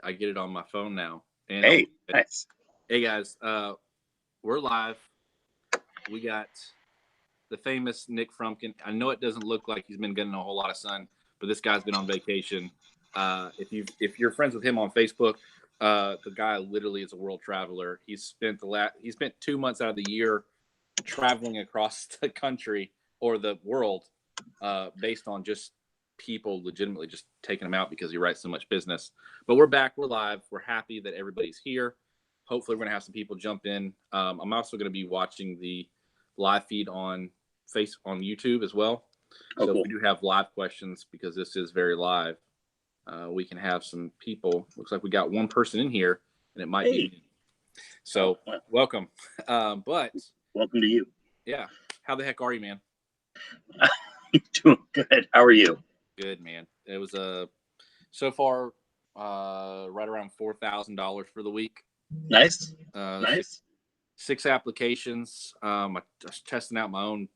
I get it on my phone now. And Hey, nice. Hey guys, we're live. We got the famous Nick Frumpkin. I know it doesn't look like he's been getting a whole lot of sun, but this guy's been on vacation. If you're friends with him on Facebook, the guy literally is a world traveler. He spent 2 months out of the year traveling across the country or the world, based on just people legitimately just taking him out because he writes so much business. But we're back. We're live. We're happy that everybody's here. Hopefully, we're gonna have some people jump in. I'm also gonna be watching the live feed on YouTube as well. Oh, so cool. If we do have live questions, because this is very live, we can have some people. Looks like we got one person in here, and it might be me. So welcome. But welcome to you. Yeah. How the heck are you, man? Doing good. How are you? Good, man. It was so far right around $4,000 for the week. Nice. Nice. Six applications. I was testing out my own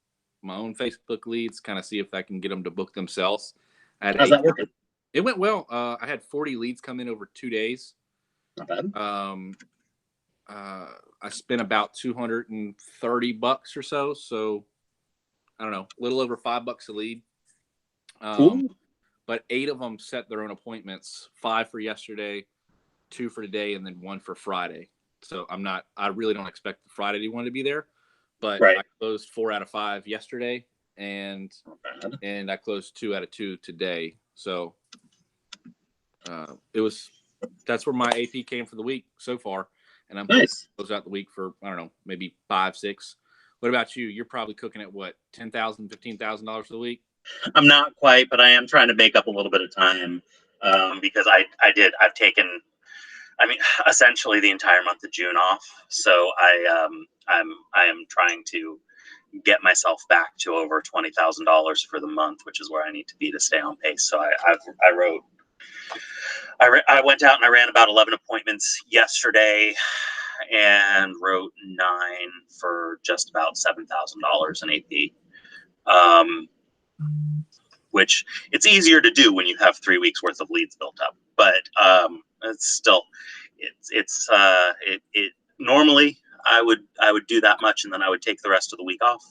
Facebook leads, kind of see if I can get them to book themselves. How's that working? It went well. I had 40 leads come in over 2 days. Not bad. I spent about $230 or so. So I don't know, a little over $5 a lead. Cool. But 8 of them set their own appointments, 5 for yesterday, 2 for today, and then 1 for Friday. So I really don't expect Friday anyone to be there, but right. I closed 4 out of 5 yesterday, and I closed 2 out of 2 today. So that's where my AP came for the week so far. And I'm nice. Close out the week for, I don't know, maybe 5, 6. What about you? You're probably cooking at what, $10,000, $15,000 a week? I'm not quite, but I am trying to make up a little bit of time because I've taken, essentially the entire month of June off. So I am trying to get myself back to over $20,000 for the month, which is where I need to be to stay on pace. So I went out and I ran about 11 appointments yesterday and wrote 9 for just about $7,000 in AP. Which it's easier to do when you have 3 weeks worth of leads built up, but it's still, normally I would do that much and then I would take the rest of the week off.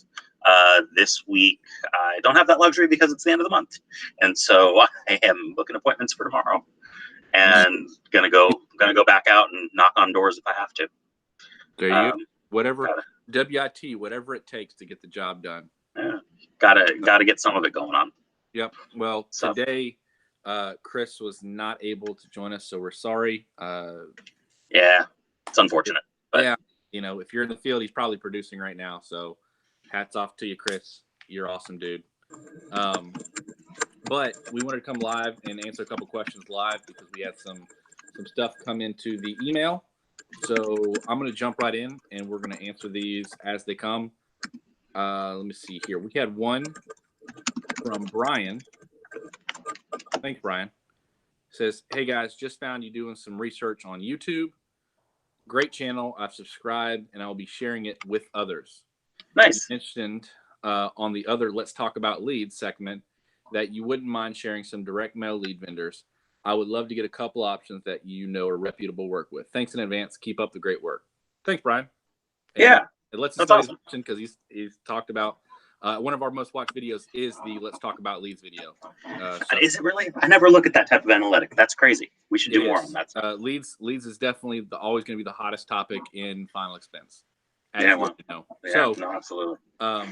This week I don't have that luxury because it's the end of the month, and so I am booking appointments for tomorrow and gonna go back out and knock on doors if I have to. There you go. Whatever WIT, whatever it takes to get the job done. Yeah, gotta get some of it going on. Yep. Well, today, Chris was not able to join us, so we're sorry. Yeah, it's unfortunate. But yeah, if you're in the field, he's probably producing right now. So, hats off to you, Chris. You're awesome, dude. But we wanted to come live and answer a couple questions live because we had some stuff come into the email. So I'm going to jump right in, and we're going to answer these as they come. Let me see here. We had one from Brian. Thanks, Brian. Says, hey guys, just found you doing some research on YouTube. Great channel. I've subscribed and I'll be sharing it with others. Nice. You mentioned on the other Let's Talk About Leads segment that you wouldn't mind sharing some direct mail lead vendors. I would love to get a couple options that are reputable work with. Thanks in advance. Keep up the great work. Thanks, Brian. And yeah. It lets us know awesome. Because he's talked about one of our most watched videos is the Let's Talk About Leads video. Is it really? I never look at that type of analytic. That's crazy. We should do more on that. Leads is definitely always going to be the hottest topic in final expense. Yeah, well, so no, absolutely. I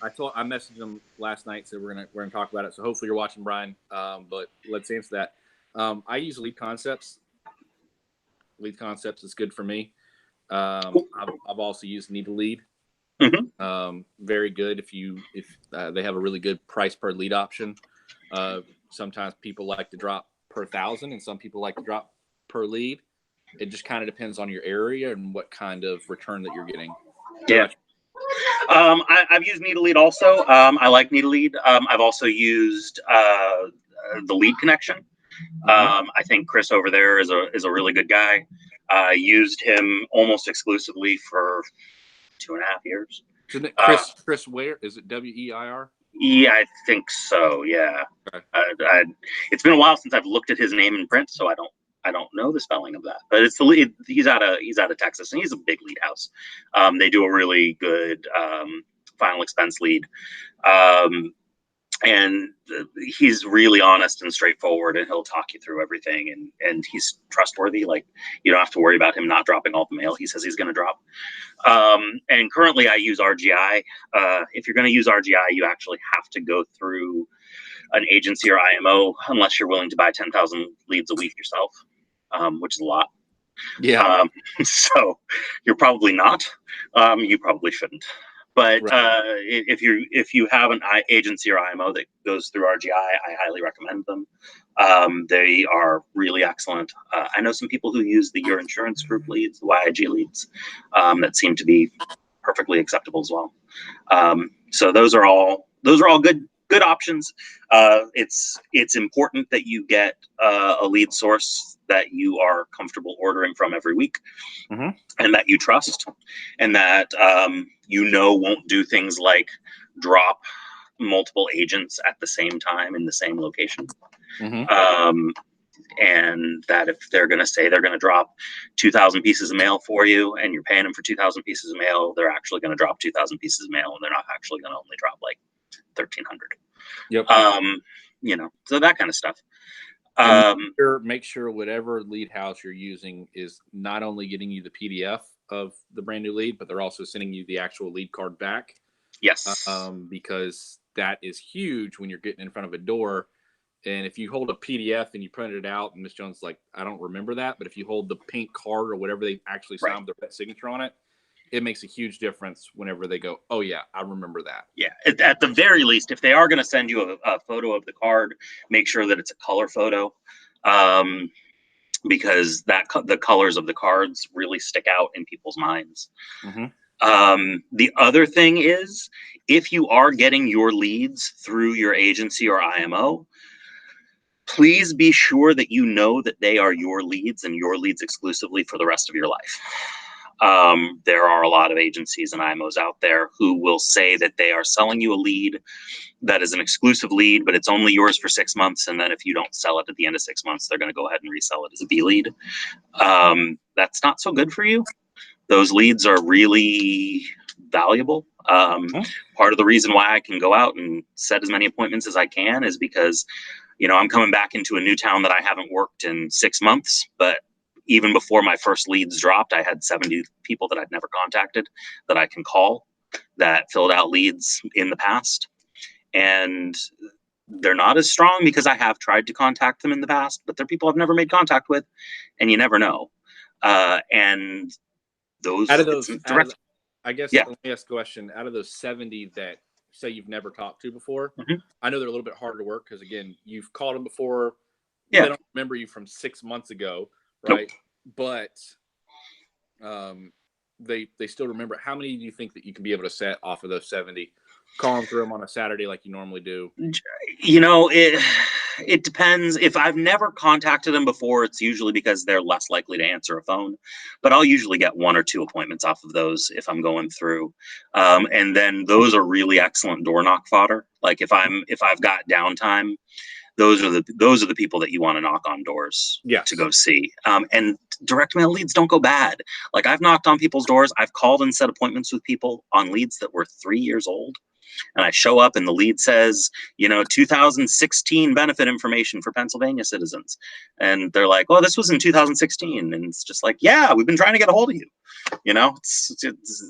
messaged him last night, so we're gonna talk about it. So hopefully you're watching, Brian. But let's answer that. I use Lead Concepts. Lead Concepts is good for me. Cool. I've also used Need to Lead. Mm-hmm. Very good if they have a really good price per lead option. Sometimes people like to drop per 1,000 and some people like to drop per lead. It just kind of depends on your area and what kind of return that you're getting. Yeah. I've used Need to Lead also. I like Need to Lead. I've also used the Lead Connection. I think Chris over there is a really good guy. I used him almost exclusively for 2.5 years. Isn't it Chris Ware? Is it WEIR? Yeah, I think so. Yeah. Okay. It's been a while since I've looked at his name in print, so I I don't know the spelling of that, but it's the lead. He's out of Texas, and he's a big lead house. They do a really good final expense lead. And he's really honest and straightforward, and he'll talk you through everything, and he's trustworthy. Like, you don't have to worry about him not dropping all the mail he says he's going to drop. And currently I use RGI. If you're going to use RGI, you actually have to go through an agency or IMO unless you're willing to buy 10,000 leads a week yourself, which is a lot. Yeah. So you're probably not. You probably shouldn't. But if you have an agency or IMO that goes through RGI, I highly recommend them. They are really excellent. I know some people who use the Your Insurance Group leads, the YIG leads, that seem to be perfectly acceptable as well. So those are all good options. It's important that you get a lead source that you are comfortable ordering from every week, and that you trust, and that won't do things like drop multiple agents at the same time in the same location. And that if they're going to say they're going to drop 2,000 pieces of mail for you, and you're paying them for 2,000 pieces of mail, they're actually going to drop 2,000 pieces of mail, and they're not actually going to only drop like 1,300. So that kind of stuff. Make sure whatever lead house you're using is not only getting you the PDF of the brand new lead, but they're also sending you the actual lead card back. Yes. Because that is huge when you're getting in front of a door. And if you hold a PDF and you print it out, and Miss Jones is like, I don't remember that, but if you hold the pink card or whatever they actually signed their signature on it, it makes a huge difference whenever they go, oh yeah, I remember that. Yeah, at the very least, if they are going to send you a photo of the card, make sure that it's a color photo, because the colors of the cards really stick out in people's minds. The other thing is, if you are getting your leads through your agency or IMO, please be sure that you know that they are your leads and your leads exclusively for the rest of your life. There are a lot of agencies and IMOs out there who will say that they are selling you a lead that is an exclusive lead, but it's only yours for 6 months. And then if you don't sell it at the end of 6 months, they're going to go ahead and resell it as a B lead. That's not so good for you. Those leads are really valuable. Part of the reason why I can go out and set as many appointments as I can is because, I'm coming back into a new town that I haven't worked in 6 months, but even before my first leads dropped, I had 70 people that I'd never contacted that I can call that filled out leads in the past. And they're not as strong because I have tried to contact them in the past, but they're people I've never made contact with, and you never know. And those, I guess, yeah. Let me ask a question. Out of those 70 that say you've never talked to before, I know they're a little bit harder to work because, again, you've called them before. Yeah. They don't remember you from 6 months ago, right? Nope. But they still remember. How many do you think that you can be able to set off of those 70? Calling through them on a Saturday like you normally do? It depends. If I've never contacted them before, it's usually because they're less likely to answer a phone. But I'll usually get 1 or 2 appointments off of those if I'm going through. And then those are really excellent door knock fodder. Like if I've got downtime, those are the people that you want to knock on doors to go see. And direct mail leads don't go bad. Like I've knocked on people's doors. I've called and set appointments with people on leads that were 3 years old. And I show up and the lead says, 2016 benefit information for Pennsylvania citizens. And they're like, oh, this was in 2016. And it's just like, yeah, we've been trying to get a hold of you.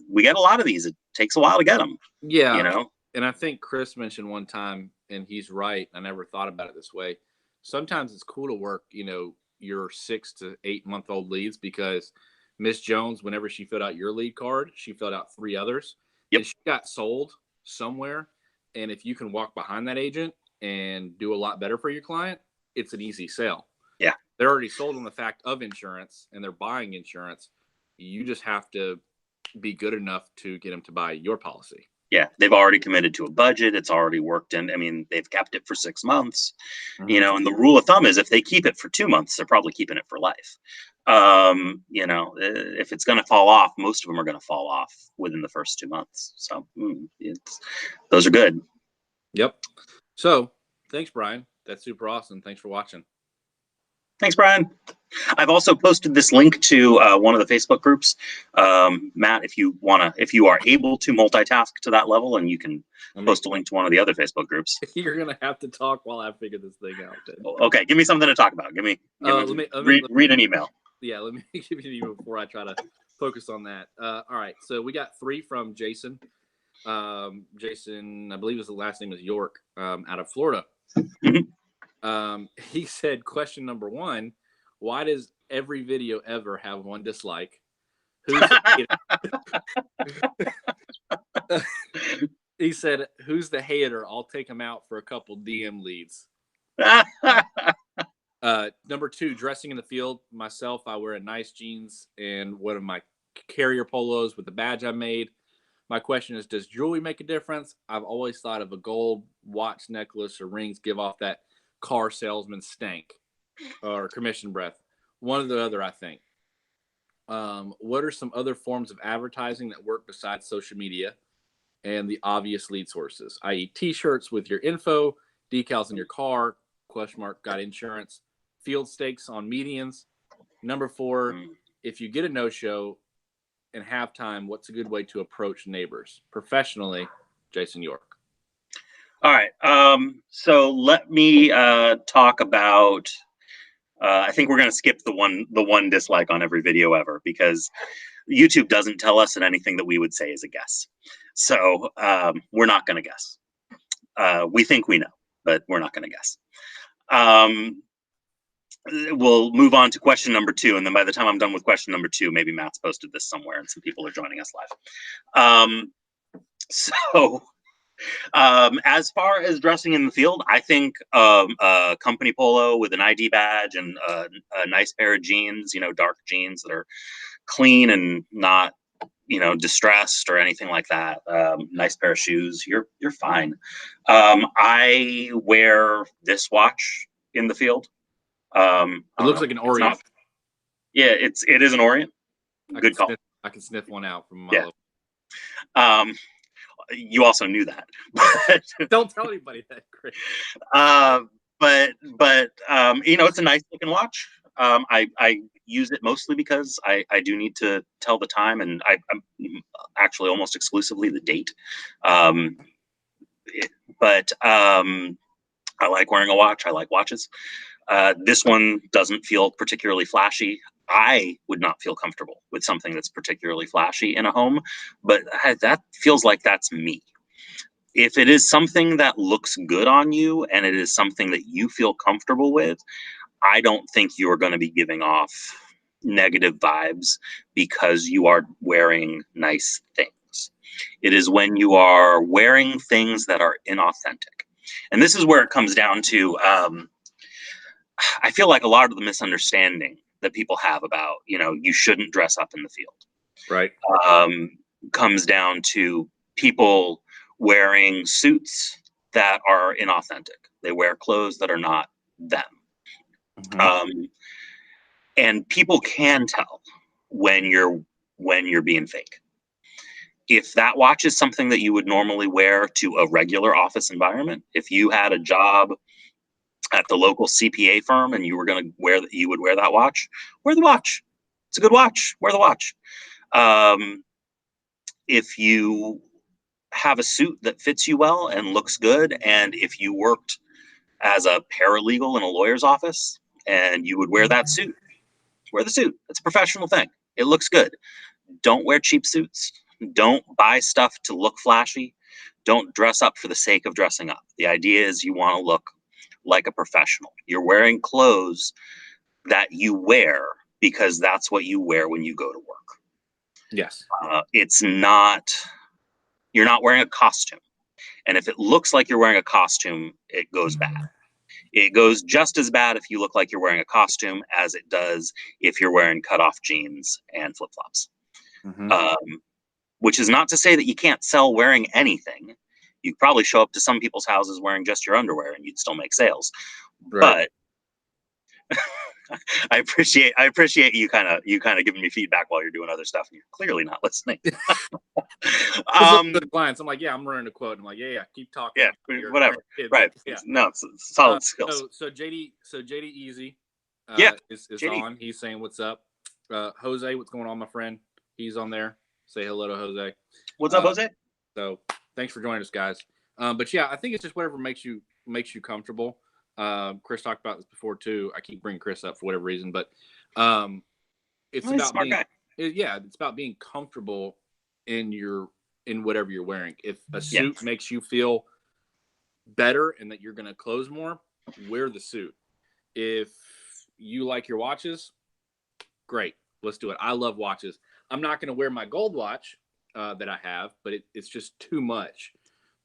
We get a lot of these. It takes a while to get them. Yeah. And I think Chris mentioned one time, and he's right. I never thought about it this way. Sometimes it's cool to work, your 6 to 8 month old leads, because Miss Jones, whenever she filled out your lead card, she filled out 3 others. Yep. And she got sold somewhere. And if you can walk behind that agent and do a lot better for your client, it's an easy sale. Yeah. They're already sold on the fact of insurance and they're buying insurance. You just have to be good enough to get them to buy your policy. Yeah, they've already committed to a budget. It's already worked in. I mean, they've kept it for 6 months, and the rule of thumb is if they keep it for 2 months, they're probably keeping it for life. If it's going to fall off, most of them are going to fall off within the first 2 months. So those are good. Yep. So thanks, Brian. That's super awesome. Thanks for watching. Thanks, Brian. I've also posted this link to one of the Facebook groups. Matt, if you are able to multitask to that level, and you can post a link to one of the other Facebook groups. You're gonna have to talk while I figure this thing out. Then. Okay, give me something to talk about. Read an email. Yeah, let me give you an email before I try to focus on that. All right, so we got 3 from Jason. Jason, I believe his last name is York, out of Florida. He said, question number 1, why does every video ever have 1 dislike? He said, who's the hater? I'll take him out for a couple DM leads. Number 2, dressing in the field. Myself, I wear a nice jeans and one of my carrier polos with the badge I made. My question is, does jewelry make a difference? I've always thought of a gold watch, necklace, or rings give off that car salesman stank or commission breath. One or the other, I think. What are some other forms of advertising that work besides social media and the obvious lead sources, i.e. t-shirts with your info, decals in your car, ? Got insurance, field stakes on medians. Number 4, if you get a no-show in halftime, what's a good way to approach neighbors professionally? Jason York. All right. So let me talk about. I think we're going to skip the one dislike on every video ever, because YouTube doesn't tell us, and anything that we would say is a guess. So we're not going to guess. We think we know, but we're not going to guess. We'll move on to question number 2, and then by the time I'm done with question number 2, maybe Matt's posted this somewhere and some people are joining us live. As far as dressing in the field, I think a company polo with an ID badge and a nice pair of jeans, dark jeans that are clean and not, distressed or anything like that. Nice pair of shoes, you're fine. I wear this watch in the field. It looks like an Orient. It is an Orient. Good call. I can sniff one out from my You also knew that. Don't tell anybody that, Chris. It's a nice looking watch. I use it mostly because I do need to tell the time, and I'm actually almost exclusively the date. I like wearing a watch. I like watches. This one doesn't feel particularly flashy. I would not feel comfortable with something that's particularly flashy in a home, but that feels like that's me. If it is something that looks good on you and it is something that you feel comfortable with, I don't think you're going to be giving off negative vibes because you are wearing nice things. It is when you are wearing things that are inauthentic. And this is where it comes down to, I feel like a lot of the misunderstanding that people have about, you shouldn't dress up in the field. Right. Comes down to people wearing suits that are inauthentic. They wear clothes that are not them. And people can tell when you're being fake. If that watch is something that you would normally wear to a regular office environment, if you had a job at the local CPA firm and you would wear that watch, wear the watch. It's a good watch. Wear the watch. If you have a suit that fits you well and looks good, and if you worked as a paralegal in a lawyer's office and you would wear that suit, wear the suit. It's a professional thing. It looks good. Don't wear cheap suits. Don't buy stuff to look flashy. Don't dress up for the sake of dressing up. The idea is you want to look like a professional. You're wearing clothes that you wear because that's what you wear when you go to work. Yes. You're not wearing a costume. And if it looks like you're wearing a costume, it goes bad. It goes just as bad if you look like you're wearing a costume as it does if you're wearing cutoff jeans and flip-flops. Which is not to say that you can't sell wearing anything. You could probably show up to some people's houses wearing just your underwear and you'd still make sales. Right. But I appreciate you kind of giving me feedback while you're doing other stuff and you're clearly not listening. The clients, I'm like, yeah, I'm running a quote. I'm like, yeah, keep talking. Yeah, whatever. Right. Yeah. No, it's solid skills. So JD Easy is JD. on. He's saying what's up. Jose, what's going on, my friend? He's on there. Say hello to Jose. What's up, Jose? So thanks for joining us, guys. But yeah, I think it's just whatever makes you comfortable. Chris talked about this before too. I keep bringing Chris up for whatever reason, but it's about smart being guy. It's about being comfortable in whatever you're wearing. If a suit makes you feel better and that you're going to close more, wear the suit. If you like your watches, great, let's do it. I love watches. I'm not going to wear my gold watch that I have, but it's just too much.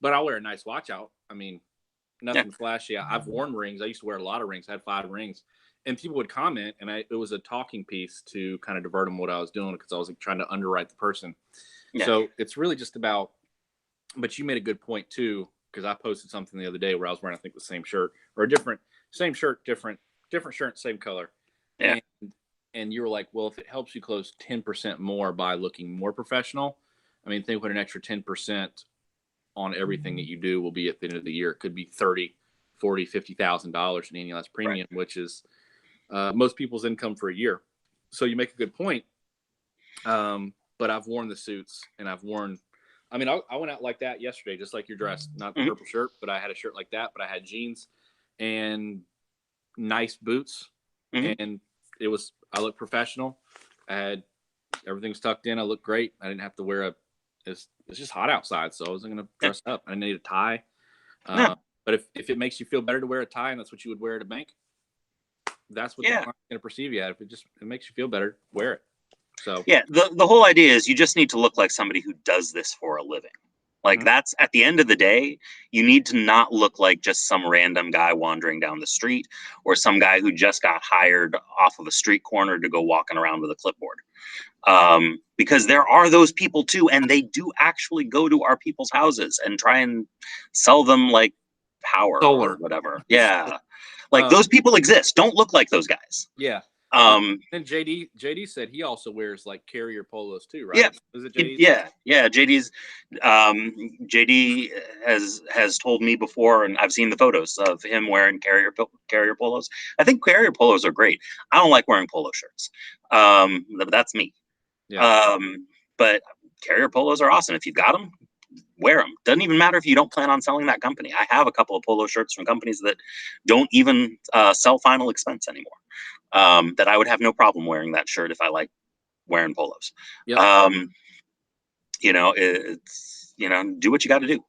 But I'll wear a nice watch out. I mean, nothing flashy. I've worn rings. I used to wear a lot of rings. I had 5 rings. And people would comment, and it was a talking piece to kind of divert them what I was doing, because I was trying to underwrite the person. Yeah. So it's really just about, but you made a good point too, because I posted something the other day where I was wearing, I think, the same shirt, or same shirt, different shirt, same color. Yeah. And you were like, well, if it helps you close 10% more by looking more professional, I mean, think what an extra 10% on everything that you do will be at the end of the year. It could be $30,000, $40,000, $50,000 in annualized premium, right, which is most people's income for a year. So you make a good point. But I've worn the suits, and I went out like that yesterday, just like you're dressed, not the purple shirt, but I had a shirt like that, but I had jeans and nice boots, and I looked professional. I had everything's tucked in. I looked great. I didn't have to wear it's just hot outside, so I wasn't going to dress up. I didn't need a tie. But if it makes you feel better to wear a tie, and that's what you would wear at a bank, that's what the client's going to perceive you at. If it makes you feel better, wear it. So the whole idea is you just need to look like somebody who does this for a living. Like that's at the end of the day, you need to not look like just some random guy wandering down the street, or some guy who just got hired off of a street corner to go walking around with a clipboard. Because there are those people too, and they do actually go to our people's houses and try and sell them like power or whatever. Yeah. Like those people exist. Don't look like those guys. Yeah. And JD said he also wears like carrier polos too, right? Yeah. Is it JD? Yeah. JD has told me before, and I've seen the photos of him wearing carrier polos. I think carrier polos are great. I don't like wearing polo shirts. That's me. Yeah. But carrier polos are awesome. If you've got them, wear them. Doesn't even matter if you don't plan on selling that company. I have a couple of polo shirts from companies that don't even sell final expense anymore. That I would have no problem wearing that shirt if I like wearing polos. Yep. It's do what you got to do.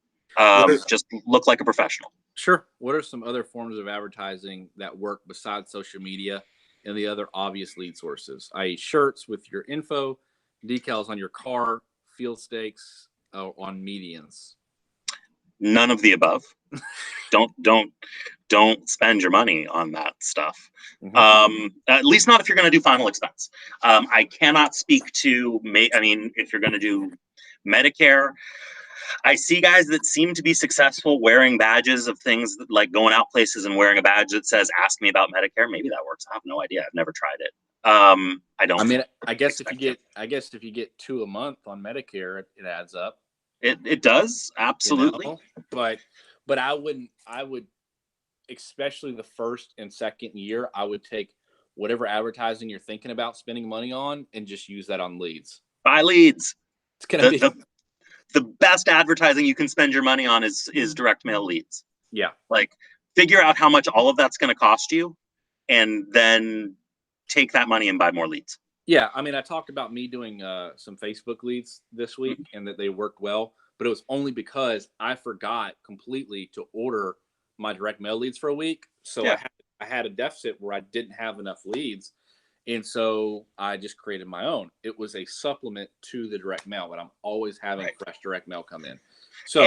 Just look like a professional. Sure. What are some other forms of advertising that work besides social media and the other obvious lead sources, i.e. shirts with your info, decals on your car, field stakes on medians? None of the above. Don't spend your money on that stuff. At least not if you're going to do final expense. I cannot speak to, if you're going to do Medicare, I see guys that seem to be successful wearing badges of things like going out places and wearing a badge that says, ask me about Medicare. Maybe that works. I have no idea. I've never tried it. I don't. I mean, I guess if you get 2 a month on Medicare, it adds up. It does. Absolutely. But I would, especially the first and second year, I would take whatever advertising you're thinking about spending money on and just use that on leads. Buy leads. It's going to be the best advertising you can spend your money on is direct mail leads. Yeah. Like figure out how much all of that's going to cost you, and then take that money and buy more leads. Yeah. I mean, I talked about me doing some Facebook leads this week and that they worked well, but it was only because I forgot completely to order my direct mail leads for a week. So I had a deficit where I didn't have enough leads. And so I just created my own. It was a supplement to the direct mail, but I'm always having fresh direct mail come in. So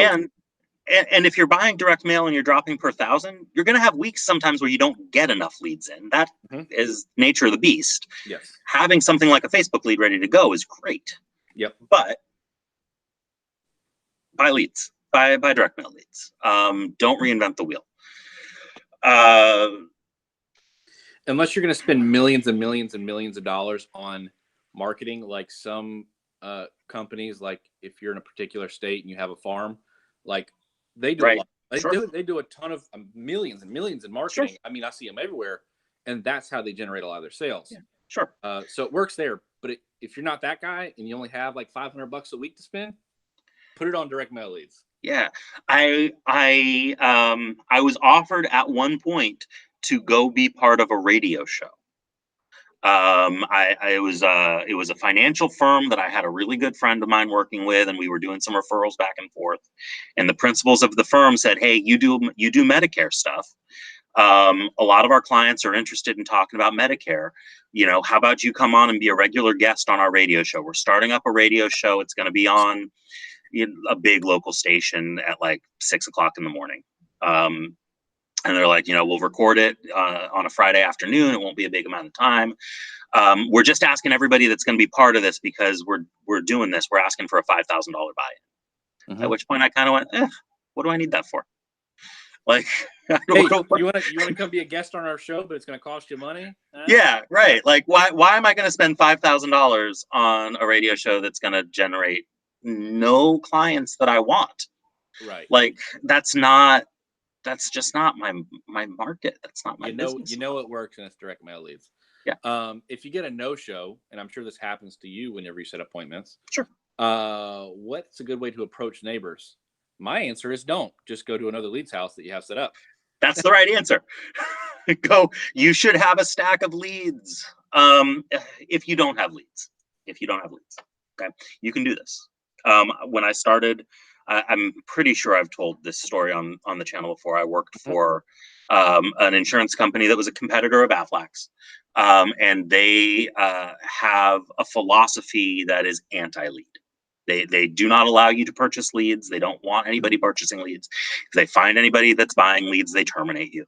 and if you're buying direct mail and you're dropping per 1,000, you're going to have weeks sometimes where you don't get enough leads in. That is nature of the beast. Yes. Having something like a Facebook lead ready to go is great. Yep. But buy leads. Buy direct mail leads. Don't reinvent the wheel. Unless you're going to spend millions and millions and millions of dollars on marketing, like some companies, like if you're in a particular state and you have a farm, like they do a lot. They do a ton of millions and millions in marketing. Sure. I mean, I see them everywhere. and that's how they generate a lot of their sales. Yeah, sure. So it works there. But if you're not that guy and you only have like $500 a week to spend, put it on direct mail leads. Yeah, I was offered at one point to go be part of a radio show. It was a financial firm that I had a really good friend of mine working with, and we were doing some referrals back and forth. And the principals of the firm said, "Hey, you do Medicare stuff. A lot of our clients are interested in talking about Medicare. How about you come on and be a regular guest on our radio show? We're starting up a radio show. It's going to be on a big local station at like 6 o'clock in the morning." And they're like, we'll record it on a Friday afternoon. It won't be a big amount of time. We're just asking everybody that's going to be part of this because we're doing this. We're asking for a $5,000 buy-in. At which point I kind of went, what do I need that for? Like, hey, you want to come be a guest on our show, but it's going to cost you money? Yeah, right. Like, why am I going to spend $5,000 on a radio show that's going to generate no clients that I want? Right. Like, that's just not my market. That's not my business. It works, and it's direct mail leads. Yeah. If you get a no-show, and I'm sure this happens to you whenever you set appointments. Sure. What's a good way to approach neighbors? My answer is don't. Just go to another leads house that you have set up. That's the right answer. You should have a stack of leads. If you don't have leads, okay, you can do this. When I started, I'm pretty sure I've told this story on the channel before. I worked for an insurance company that was a competitor of Aflac's, and they have a philosophy that is anti-lead. They do not allow you to purchase leads. They don't want anybody purchasing leads. If they find anybody that's buying leads, they terminate you.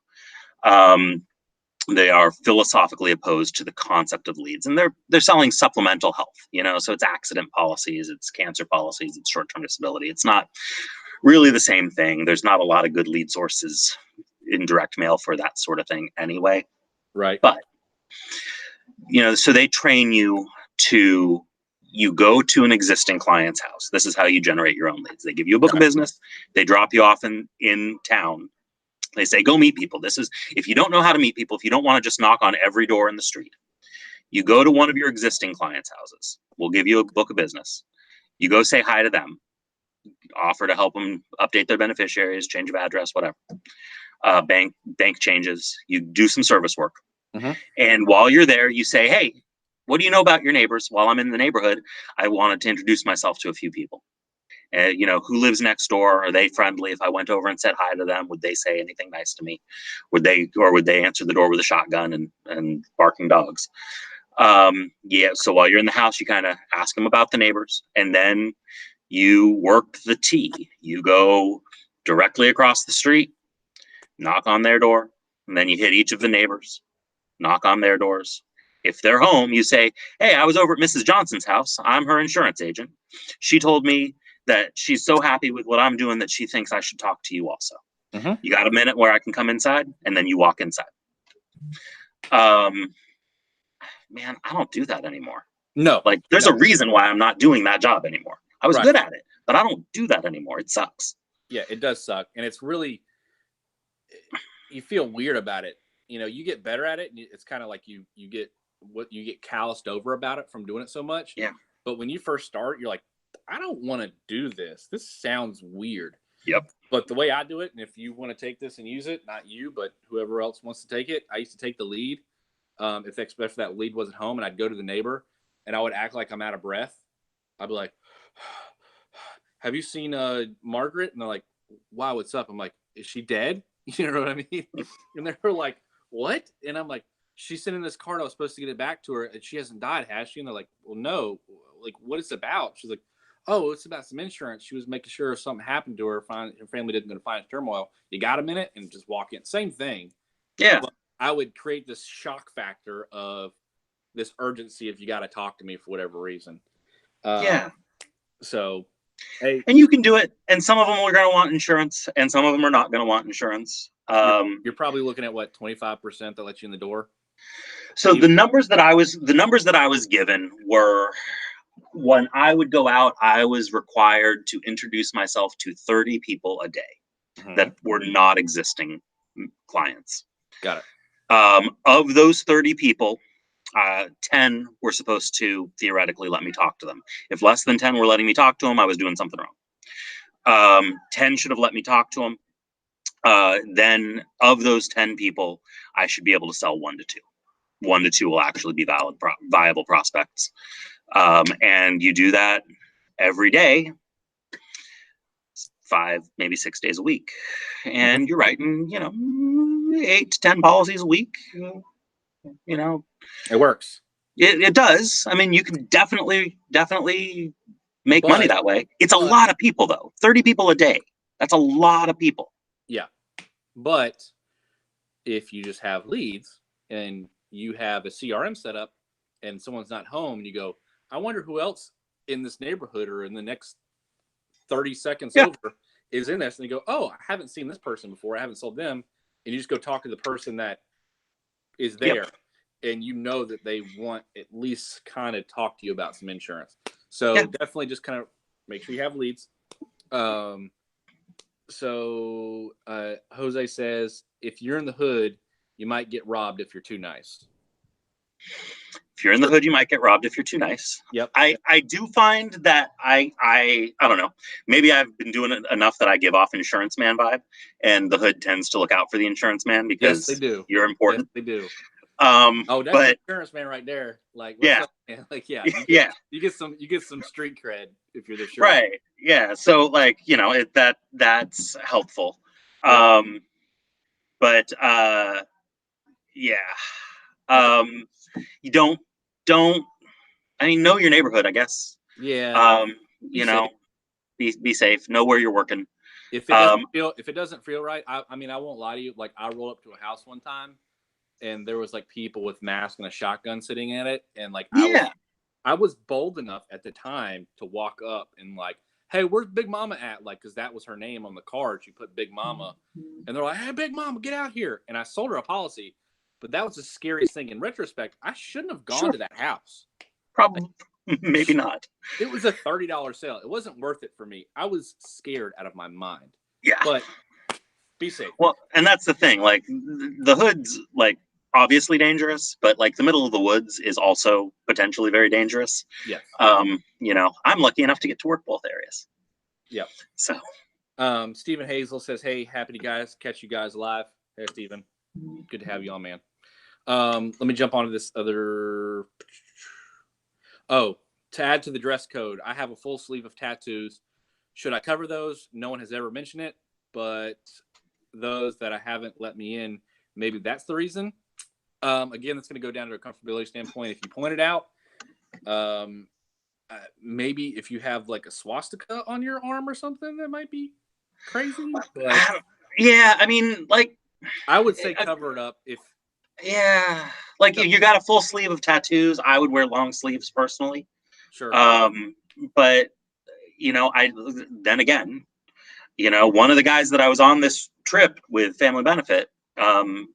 They are philosophically opposed to the concept of leads, and they're selling supplemental health, so it's accident policies, it's cancer policies, it's short-term disability. It's not really the same thing. There's not a lot of good lead sources in direct mail for that sort of thing anyway. Right. But, so they train you to, you go to an existing client's house. This is how you generate your own leads. They give you a book of business. They drop you off in town. They say, go meet people. This is, if you don't know how to meet people, if you don't want to just knock on every door in the street, you go to one of your existing clients' houses. We'll give you a book of business. You go say hi to them, offer to help them update their beneficiaries, change of address, whatever. Bank changes. You do some service work. And while you're there, you say, hey, what do you know about your neighbors? While I'm in the neighborhood, I wanted to introduce myself to a few people. Who lives next door? Are they friendly? If I went over and said hi to them, would they say anything nice to me? Would they answer the door with a shotgun and barking dogs? So while you're in the house, you kind of ask them about the neighbors, and then you work the T. You go directly across the street, knock on their door, and then you hit each of the neighbors, knock on their doors. If they're home, you say, hey, I was over at Mrs. Johnson's house. I'm her insurance agent. She told me that she's so happy with what I'm doing that she thinks I should talk to you also. You got a minute where I can come inside? And then you walk inside. Man, I don't do that anymore. No. Like, there's a reason why I'm not doing that job anymore. I was good at it, but I don't do that anymore. It sucks. Yeah, it does suck. And it's really, you feel weird about it. You get better at it, and it's kind of like you get calloused over about it from doing it so much. Yeah. But when you first start, you're like, I don't want to do this. This sounds weird. Yep. But the way I do it, and if you want to take this and use it, not you, but whoever else wants to take it, I used to take the lead. Especially if that lead wasn't home, and I'd go to the neighbor, and I would act like I'm out of breath. I'd be like, have you seen Margaret? And they're like, wow, what's up? I'm like, is she dead? You know what I mean? And they're like, what? And I'm like, she's sending this card. I was supposed to get it back to her, and she hasn't died, has she? And they're like, well, no. Like, what is it about? She's like, oh, it's about some insurance. She was making sure if something happened to her, her family didn't go to financial turmoil. You got a minute? And just walk in. Same thing. Yeah. But I would create this shock factor of this urgency if you got to talk to me for whatever reason. Yeah. So, hey. And you can do it. And some of them are going to want insurance, and some of them are not going to want insurance. You're probably looking at what, 25% that lets you in the door. So the numbers that I was given were, when I would go out, I was required to introduce myself to 30 people a day that were not existing clients. Got it. Of those 30 people, 10 were supposed to theoretically let me talk to them. If less than 10 were letting me talk to them, I was doing something wrong. 10 should have let me talk to them. Then of those 10 people, I should be able to sell 1 to 2. 1 to 2 will actually be viable prospects. And you do that every day, 5, maybe 6 days a week. And you're writing, 8 to 10 policies a week. It works. It does. I mean, you can definitely make money that way. It's a lot of people, though. 30 people a day. That's a lot of people. Yeah. But if you just have leads and you have a CRM set up and someone's not home and you go, I wonder who else in this neighborhood or in the next 30 seconds over is in this. And you go, oh, I haven't seen this person before. I haven't sold them. And you just go talk to the person that is there. Yep. And you know that they want at least kind of talk to you about some insurance. So definitely just kind of make sure you have leads. So Jose says, if you're in the hood, you might get robbed if you're too nice. If you're in the hood, you might get robbed if you're too nice. Yep. I do find that I don't know. Maybe I've been doing it enough that I give off insurance man vibe, and the hood tends to look out for the insurance man because they do. You're important. Yes, they do. That's the insurance man right there. Like, what's up, man? Like, you get some street cred if you're the shirt. Right. Yeah. So like, that's helpful. Yep. You don't know your neighborhood, I guess. Yeah. Be safe. Know where you're working. If it doesn't feel right, I won't lie to you. Like, I rolled up to a house one time and there was like people with masks and a shotgun sitting in it. And like, I was bold enough at the time to walk up and like, hey, where's Big Mama at? Like, cause that was her name on the card. She put Big Mama and they're like, hey, Big Mama, get out here. And I sold her a policy, but that was the scariest thing in retrospect. I shouldn't have gone to that house. Probably. Maybe not. It was a $30 sale. It wasn't worth it for me. I was scared out of my mind. Yeah. But be safe. Well, and that's the thing. Like, the hood's like obviously dangerous, but like the middle of the woods is also potentially very dangerous. Yes. I'm lucky enough to get to work both areas. Yep. So Stephen Hazel says, hey, happy to catch you guys live. Hey, Stephen. Good to have you on, man. Let me jump onto this other. Oh, to add to the dress code, I have a full sleeve of tattoos. Should I cover those? No one has ever mentioned it, but those that I haven't let me in, maybe that's the reason. Again, that's going to go down to a comfortability standpoint. If you point it out, maybe if you have like a swastika on your arm or something, that might be crazy. But I would say cover it up if. Yeah, like if you got a full sleeve of tattoos, I would wear long sleeves personally. Sure. But then again, one of the guys that I was on this trip with Family Benefit, one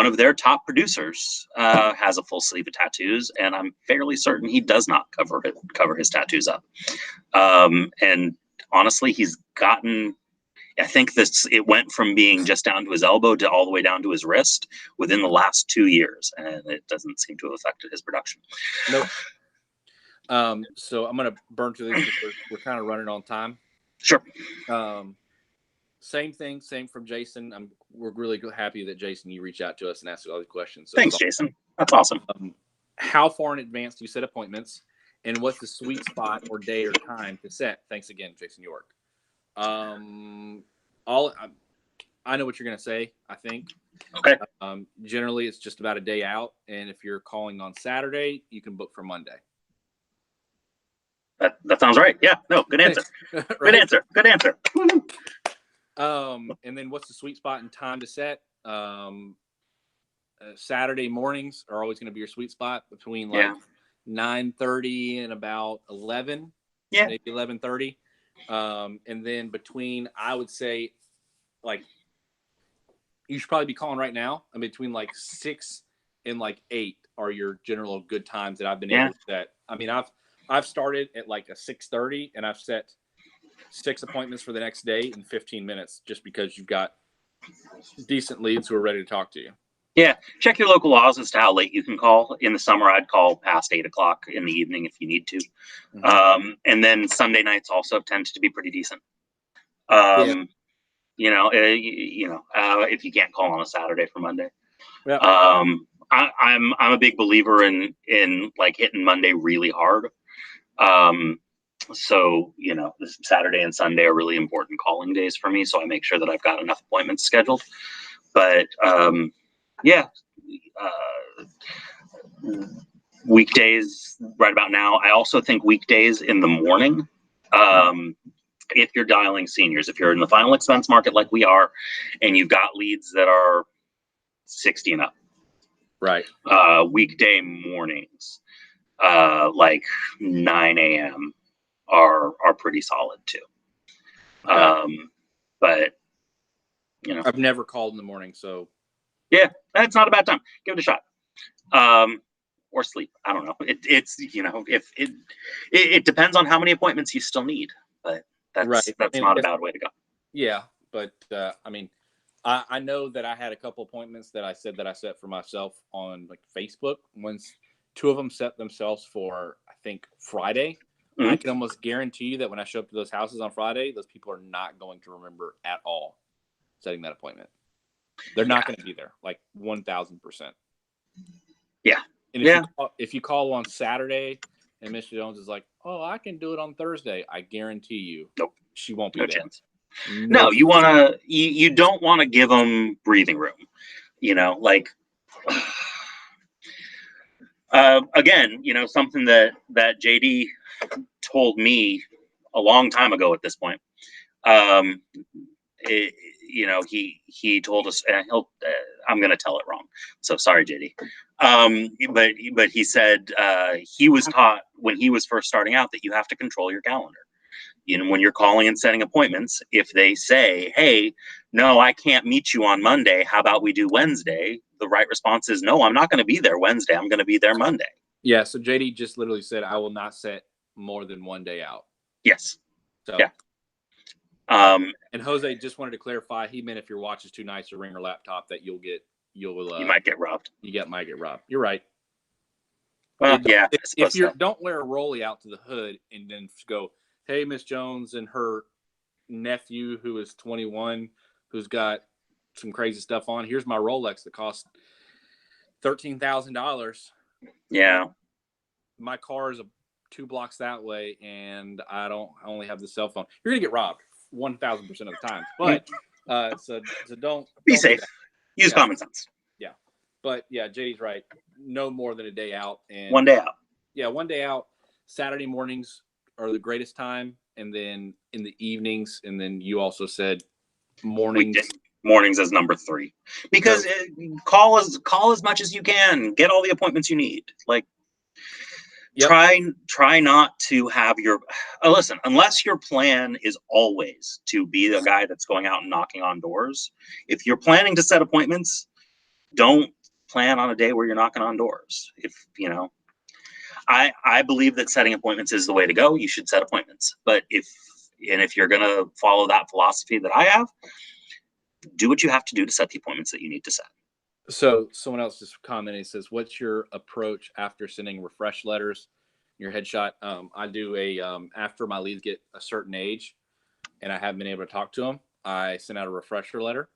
of their top producers has a full sleeve of tattoos, and I'm fairly certain he does not cover his tattoos up. And honestly, he's gotten. I think it went from being just down to his elbow to all the way down to his wrist within the last 2 years, and it doesn't seem to have affected his production. Nope. So I'm going to burn through these because we're kind of running on time. Sure. Same from Jason. We're really happy that Jason, you reached out to us and asked all the questions. So thanks, Jason. That's awesome. How far in advance do you set appointments, and what's the sweet spot or day or time to set? Thanks again, Jason York. I know what you're going to say, I think. Okay. Generally, it's just about a day out. And if you're calling on Saturday, you can book for Monday. That sounds right. Yeah. No, good answer. Right? Good answer. And then what's the sweet spot and time to set? Saturday mornings are always going to be your sweet spot between 9:30 and about 11. Yeah. Maybe 11:30. And then between, I would say, like, you should probably be calling right now. And between like 6 and like 8 are your general good times that I've been able to set. I mean, I've started at like a 6:30 and I've set 6 appointments for the next day in 15 minutes just because you've got decent leads who are ready to talk to you. Yeah, check your local laws as to how late you can call. In the summer, I'd call past 8 o'clock in the evening if you need to. And then Sunday nights also tend to be pretty decent. Yeah. If you can't call on a Saturday for Monday. Yeah. I'm a big believer in like hitting Monday really hard. So this Saturday and Sunday are really important calling days for me. So I make sure that I've got enough appointments scheduled. But weekdays right about now. I also think weekdays in the morning. If you're dialing seniors, if you're in the final expense market like we are, and you've got leads that are 60 and up, right? Weekday mornings, like 9 a.m. are pretty solid too. But I've never called in the morning, so yeah, that's not a bad time. Give it a shot. Or sleep. I don't know. It's if it depends on how many appointments you still need, but that's not a bad way to go. Yeah, but I mean, I know that I had a couple appointments that I said that I set for myself on like Facebook. Once 2 of them set themselves for, I think, Friday. I can almost guarantee you that when I show up to those houses on Friday, those people are not going to remember at all setting that appointment. They're not going to be there, like 1,000%. Yeah. And if you call on Saturday and Mr. Jones is like, "Oh, I can do it on Thursday," I guarantee you, nope, she won't be no there. Chance. No, you don't want to give them breathing room. Again, something that JD told me a long time ago at this point. He told us, and I'm going to tell it wrong. So sorry, JD. But he said he was taught when he was first starting out that you have to control your calendar. When you're calling and setting appointments, if they say, "Hey, no, I can't meet you on Monday. How about we do Wednesday?" The right response is, "No, I'm not going to be there Wednesday. I'm going to be there Monday." Yeah. So JD just literally said, "I will not set more than one day out." Yes. So, yeah. And Jose just wanted to clarify. He meant if your watch is too nice to ring or laptop, that you might get robbed. Might get robbed. You're right. Well, if you don't wear a rollie out to the hood and then go, "Hey, Miss Jones and her nephew who is 21, who's got some crazy stuff on. Here's my Rolex that costs $13,000. Yeah, my car is 2 blocks that way, and I only have the cell phone." You're gonna get robbed 1,000% of the time. But so don't be safe. Use common sense. Yeah, but yeah, JD's right. No more than a day out, and 1 day out. Yeah, 1 day out. Saturday mornings are the greatest time, and then in the evenings, and then you also said mornings. Mornings is number 3 because call as much as you can. Get all the appointments you need. Like, try not to have your listen. Unless your plan is always to be the guy that's going out and knocking on doors. If you're planning to set appointments, don't plan on a day where you're knocking on doors. I believe that setting appointments is the way to go. You should set appointments, but if you're gonna follow that philosophy that I have, do what you have to do to set the appointments that you need to set. So someone else just commented, says, "What's your approach after sending refresh letters, your headshot?" I do after my leads get a certain age and I haven't been able to talk to them, I send out a refresher letter.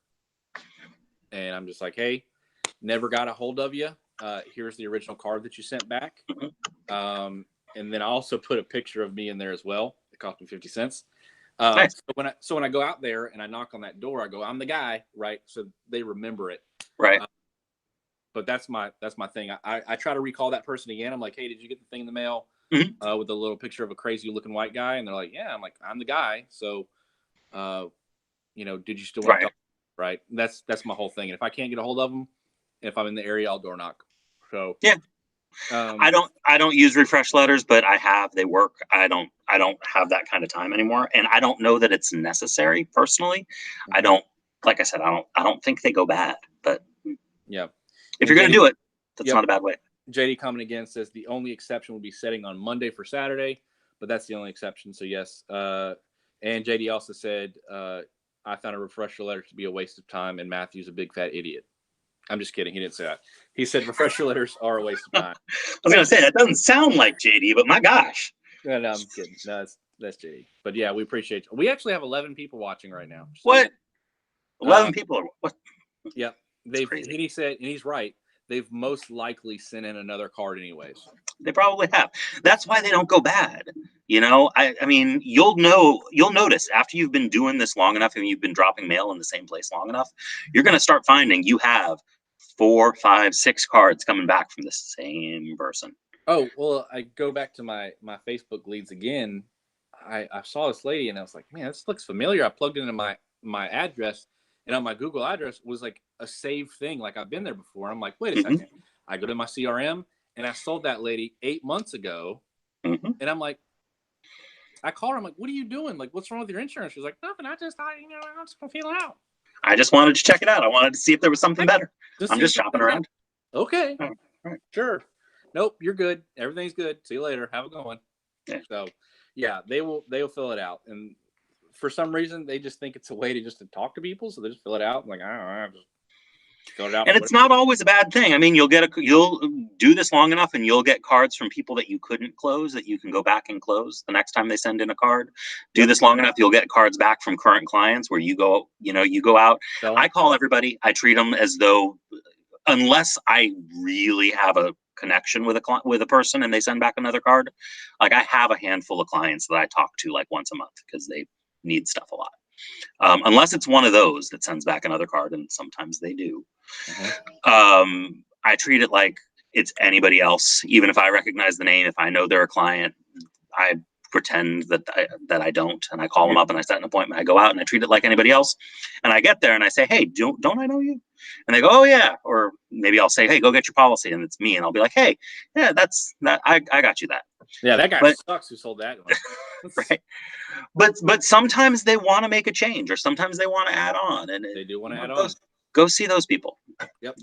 And I'm just like, "Hey, never got a hold of you. Here's the original card that you sent back." And then I also put a picture of me in there as well. It cost me 50 cents. Nice. So when I go out there and I knock on that door, I go, "I'm the guy," right? So they remember it. Right. But that's my thing. I try to recall that person again. I'm like, "Hey, did you get the thing in the mail with a little picture of a crazy looking white guy?" And they're like, "Yeah." I'm like, "I'm the guy." So, did you still want to talk? Right. That's my whole thing. And if I can't get a hold of them, if I'm in the area, I'll door knock. So yeah. I don't use refresh letters, but they work. I don't have that kind of time anymore, and I don't know that it's necessary personally. I don't, like I said, I don't think they go bad, but yeah, if you're going to do it, that's not a bad way. JD comment again says the only exception would be setting on Monday for Saturday, but that's the only exception. So yes. And JD also said I found a refresher letter to be a waste of time, and Matthew's a big fat idiot. I'm just kidding. He didn't say that. He said refresher letters are a waste of time. I was going to say, that doesn't sound like JD, but my gosh. No, I'm kidding. No, that's JD. But yeah, we appreciate you. We actually have 11 people watching right now. So, what? 11 people are what? Yep. He said, and he's right. They've most likely sent in another card anyways. They probably have. That's why they don't go bad. You know, I mean, you'll notice after you've been doing this long enough and you've been dropping mail in the same place long enough, you're going to start finding you have 4, 5, 6 cards coming back from the same person. Oh, well, I go back to my Facebook leads again. I saw this lady and I was like, man, this looks familiar. I plugged it into my address, and on my Google address was like a saved thing. Like I've been there before. I'm like, wait a second. I go to my CRM and I sold that lady 8 months ago. And I'm like, I called her. I'm like, what are you doing? Like, what's wrong with your insurance? She's like, nothing. I just thought, I'm just going to feel it out. I just wanted to check it out. I wanted to see if there was something better. I'm just shopping around. Okay. All right. Sure. Nope. You're good. Everything's good. See you later. Have a good one. Yeah. So yeah, they'll fill it out. And for some reason, they just think it's a way to talk to people. So they just fill it out. I'm like, I don't know. Just fill it out. And it's not always a bad thing. I mean, you'll do this long enough and you'll get cards from people that you couldn't close that you can go back and close the next time they send in a card. Do this long enough, you'll get cards back from current clients where you go out. I call everybody. I treat them as though, unless I really have a connection with a person and they send back another card, like I have a handful of clients that I talk to like once a month because they need stuff a lot. Unless it's one of those that sends back another card, and sometimes they do. I treat it like it's anybody else. Even if I recognize the name, if I know they're a client, I pretend that I don't, and I call them up and I set an appointment. I go out and I treat it like anybody else, and I get there and I say, hey, don't I know you? And they go, oh yeah. Or maybe I'll say, hey, go get your policy, and it's me, and I'll be like, hey, yeah, that's that. I got you that. Yeah, that guy sucks who sold that one. Right. But sometimes they want to make a change, or sometimes they want to add on, and they do want to add on. Go see those people. Yep.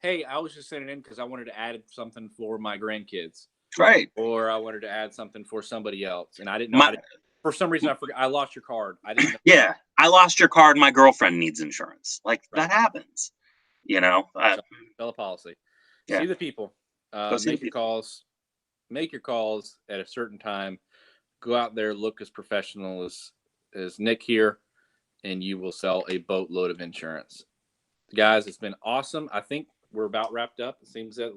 Hey, I was just sending in because I wanted to add something for my grandkids. Right. Or I wanted to add something for somebody else, and I didn't know. For some reason, I forgot. I lost your card. I didn't know. Yeah, I lost your card. My girlfriend needs insurance. Like that happens. Sell a policy. Yeah. See the people. Make your calls. Make your calls at a certain time. Go out there, look as professional as Nick here, and you will sell a boatload of insurance. Guys, it's been awesome. I think we're about wrapped up. It seems that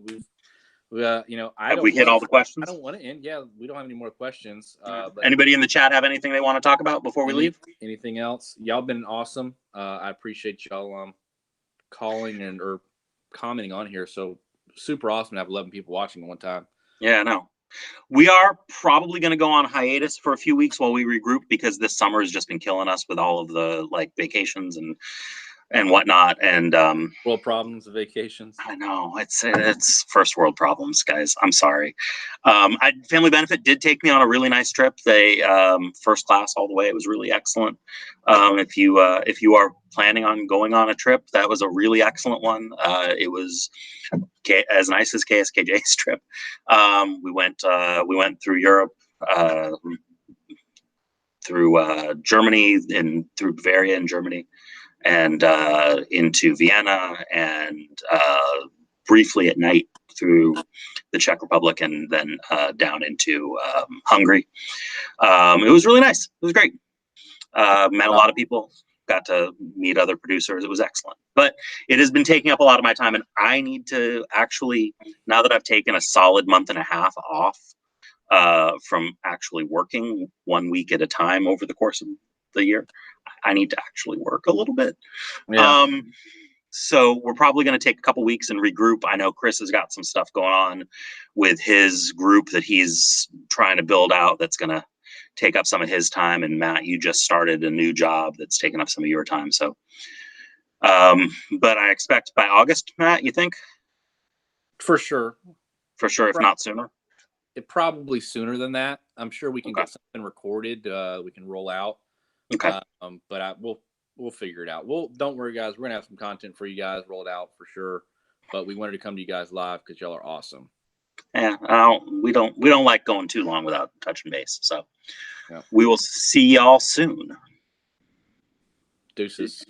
have we hit all the questions? I don't want to end. Yeah, we don't have any more questions. But anybody in the chat have anything they want to talk about before we leave? Anything else? Y'all been awesome. I appreciate y'all calling or commenting on here. So super awesome to have 11 people watching at one time. Yeah, no. We are probably going to go on hiatus for a few weeks while we regroup, because this summer has just been killing us with all of the vacations and whatnot, and world problems of vacations. I know it's first world problems, guys. I'm sorry. Family Benefit did take me on a really nice trip. They first class all the way. It was really excellent. If you are planning on going on a trip, that was a really excellent one. It was as nice as KSKJ's trip. We went through Europe, through Germany, and through Bavaria in Germany, and into Vienna, and briefly at night through the Czech Republic, and then down into Hungary. It was really nice. It was great. Met a lot of people, got to meet other producers. It was excellent. But it has been taking up a lot of my time, and I need to actually, now that I've taken a solid month and a half off from actually working 1 week at a time over the course of the year, I need to actually work a little bit. Yeah. So we're probably going to take a couple weeks and regroup. I know Chris has got some stuff going on with his group that he's trying to build out that's going to take up some of his time. And Matt, you just started a new job that's taking up some of your time. So, but I expect by August, Matt, you think? For sure. For sure, if not sooner. Probably sooner than that. I'm sure we can get something recorded. We can roll out. Okay. But we'll figure it out. Don't worry, guys. We're gonna have some content for you guys rolled out for sure. But we wanted to come to you guys live because y'all are awesome. Yeah, we don't like going too long without touching base. So Yeah. we will see y'all soon. Deuces.